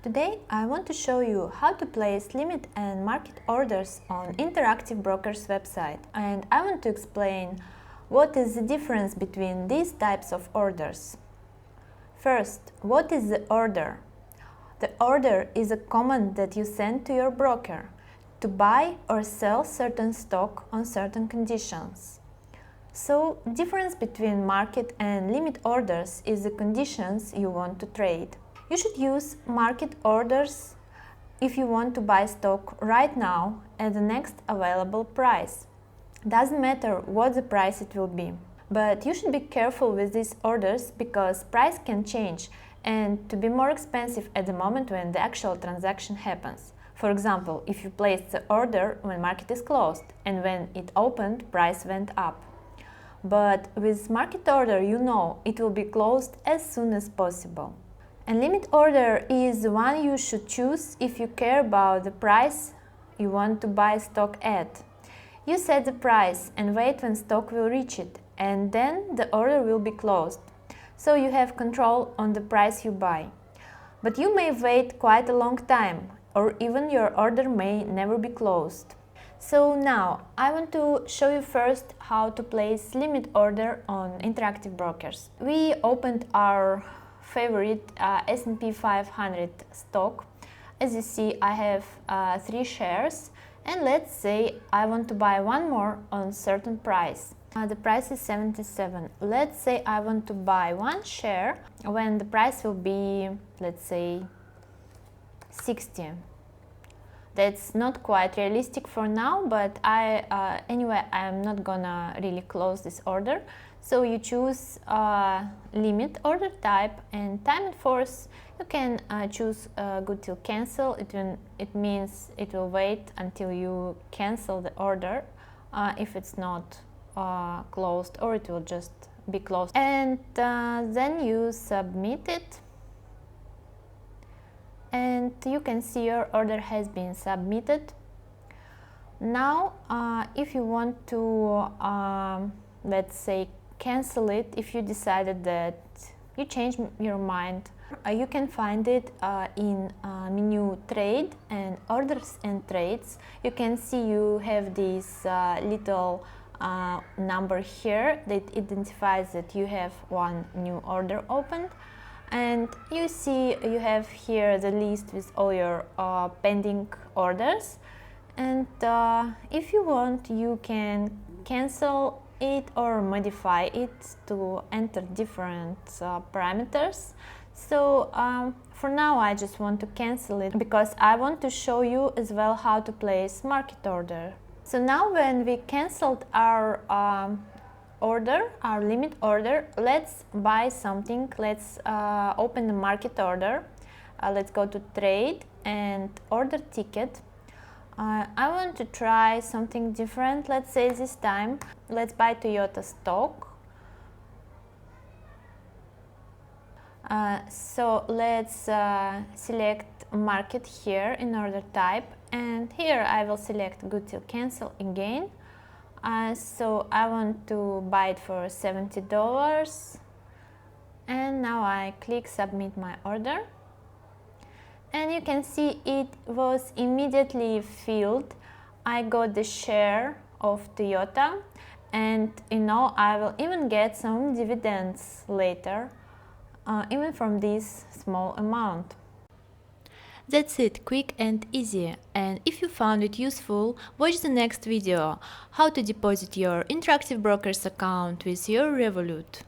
Today I want to show you how to place limit and market orders on Interactive Brokers website, and I want to explain what is the difference between these types of orders. First, what is the order? The order is a command that you send to your broker to buy or sell certain stock on certain conditions. So, difference between market and limit orders is the conditions you want to trade. You should use market orders if you want to buy stock right now at the next available price. Doesn't matter what the price it will be. But you should be careful with these orders because price can change and to be more expensive at the moment when the actual transaction happens. For example, if you placed the order when market is closed and when it opened, price went up. But with market order, you know it will be closed as soon as possible. And limit order is the one you should choose if you care about the price you want to buy stock at. You set the price and wait when stock will reach it, and then the order will be closed. So you have control on the price you buy. But you may wait quite a long time, or even your order may never be closed. So now I want to show you first how to place limit order on Interactive Brokers. We opened our favorite S&P 500 stock. As you see, I have 3 shares, and let's say I want to buy one more on certain price. The price is 77. Let's say I want to buy one share when the price will be, let's say, 60. That's not quite realistic for now, but anyway, I'm not gonna really close this order. So you choose limit order type and time and force. You can choose good till cancel. It means it will wait until you cancel the order if it's not closed, or it will just be closed. And then you submit it. And you can see your order has been submitted. Now, if you want to, let's say, cancel it, if you decided that you changed your mind, you can find it in menu Trade and Orders and Trades. You can see you have this little number here that identifies that you have one new order opened. And you see you have here the list with all your pending orders, and if you want you can cancel it or modify it to enter different parameters. So for now I just want to cancel it because I want to show you as well how to place market order. So now when we cancelled our limit order, let's buy something. Let's open the market order. Let's go to trade and order ticket. I want to try something different. Let's say this time let's buy Toyota stock. So let's select market here in order type, and here I will select good till cancel again. So I want to buy it for $70, and now I click submit my order, and you can see it was immediately filled. I got the share of Toyota, and I will even get some dividends later, even from this small amount. That's it, quick and easy. And if you found it useful, watch the next video, how to deposit your Interactive Brokers account with your Revolut.